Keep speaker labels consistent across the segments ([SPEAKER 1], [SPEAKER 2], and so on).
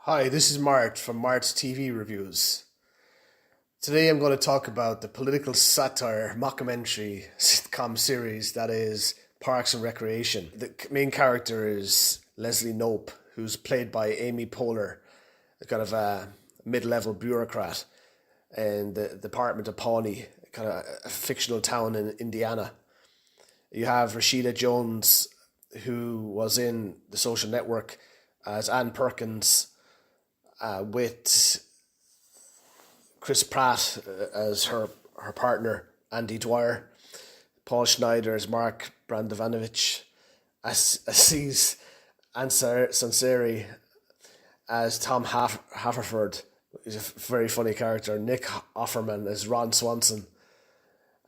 [SPEAKER 1] Hi, this is Mart from Mart's TV Reviews. Today I'm going to talk about the political satire mockumentary sitcom series that is Parks and Recreation. The main character is Leslie Knope, who's played by Amy Poehler, a kind of a mid-level bureaucrat in the Department of Pawnee, kind of a fictional town in Indiana. You have Rashida Jones, who was in The Social Network as Ann Perkins, with Chris Pratt as her partner, Andy Dwyer, Paul Schneider as Mark Brandovanovich, Aziz Ansari as Tom Haverford, who's a very funny character, Nick Offerman as Ron Swanson,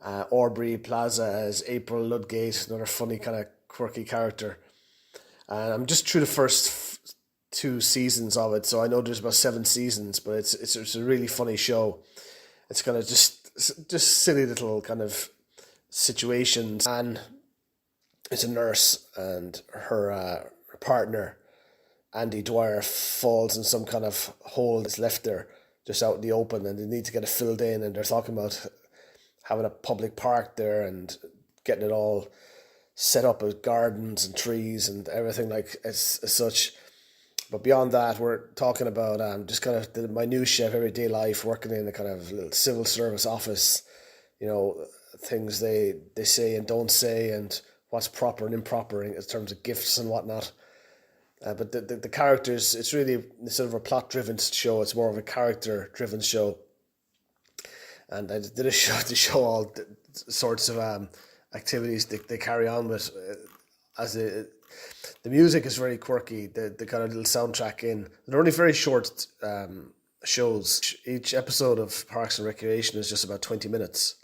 [SPEAKER 1] Aubrey Plaza as April Ludgate, another funny kind of quirky character. And I'm just through the first two seasons of it, so I know there's about 7 seasons, but it's a really funny show. It's kind of just silly little kind of situations. Anne is a nurse, and her partner Andy Dwyer falls in some kind of hole that's left there just out in the open, and they need to get it filled in, and they're talking about having a public park there and getting it all set up with gardens and trees and everything like as such. But beyond that, we're talking about just kind of the minutiae of everyday life, working in a kind of little civil service office, things they say and don't say, and what's proper and improper in terms of gifts and whatnot. But the characters, it's really sort of a plot-driven show. It's more of a character-driven show. And I did to show all sorts of activities they carry on with the music is very quirky. The kind of little soundtrack in. They're only very short shows. Each episode of Parks and Recreation is just about 20 minutes,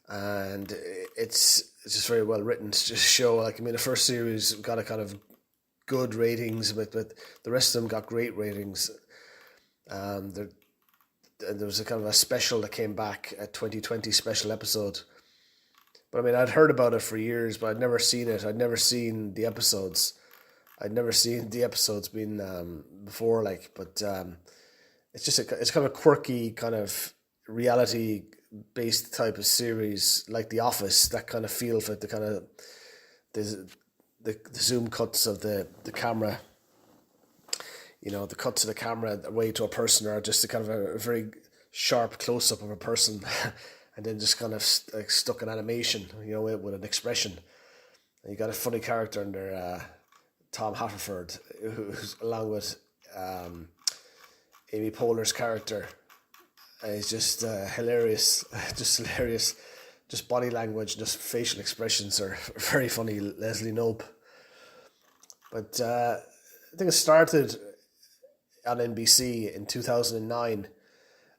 [SPEAKER 1] and it's just very well written. It's just a show. The first series got a kind of good ratings, but the rest of them got great ratings. There was a kind of a special that came back, a 2020 special episode. But I'd heard about it for years, but I'd never seen it. I'd never seen the episodes. I'd never seen the episodes being before, but it's kind of a quirky, kind of reality-based type of series, like The Office. That kind of feel for it, the kind of the zoom cuts of the camera. The cuts of the camera away to a person, or just a kind of a very sharp close-up of a person. And then just kind of stuck in animation, with an expression. And you got a funny character in there, Tom Haverford, who's along with Amy Poehler's character. He's just hilarious, Just body language, just facial expressions are very funny. Leslie Knope. But I think it started on NBC in 2009.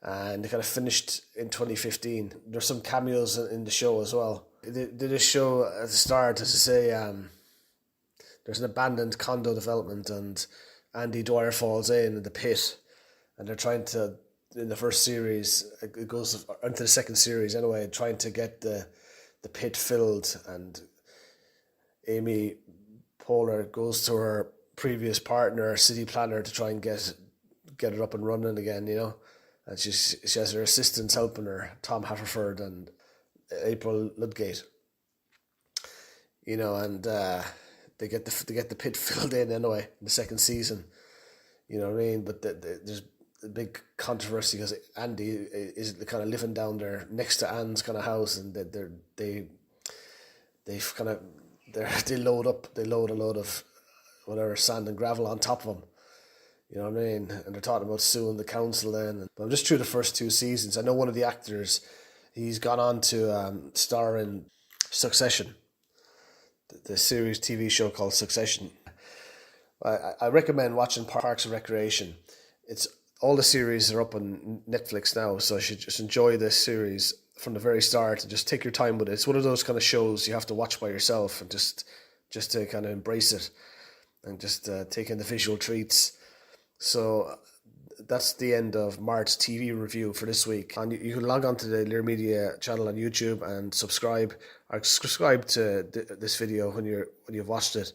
[SPEAKER 1] And they kind of finished in 2015. There's some cameos in the show as well. They did a show at the start, as I say, there's an abandoned condo development, and Andy Dwyer falls in the pit, and they're trying to, in the first series, it goes into the second series anyway, trying to get the pit filled, and Amy Poehler goes to her previous partner, city planner, to try and get it up and running again, And she has her assistants helping her, Tom Haverford and April Ludgate. And they get the pit filled in anyway in the second season. You know what I mean? But there's a big controversy because Andy is kind of living down there next to Anne's kind of house, and they load a load of whatever sand and gravel on top of them. You know what I mean? And they're talking about suing the council then. But I'm just through the first 2 seasons. I know one of the actors, he's gone on to star in Succession, the series TV show called Succession. I recommend watching Parks and Recreation. It's all the series are up on Netflix now, so you should just enjoy this series from the very start and just take your time with it. It's one of those kind of shows you have to watch by yourself and just to kind of embrace it and just take in the visual treats. So that's the end of Mart's TV review for this week. And you can log on to the Lear Media channel on YouTube and subscribe to this video when you've watched it.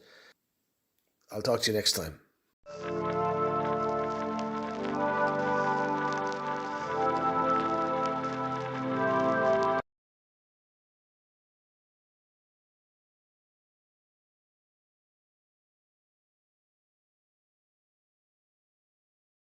[SPEAKER 1] I'll talk to you next time.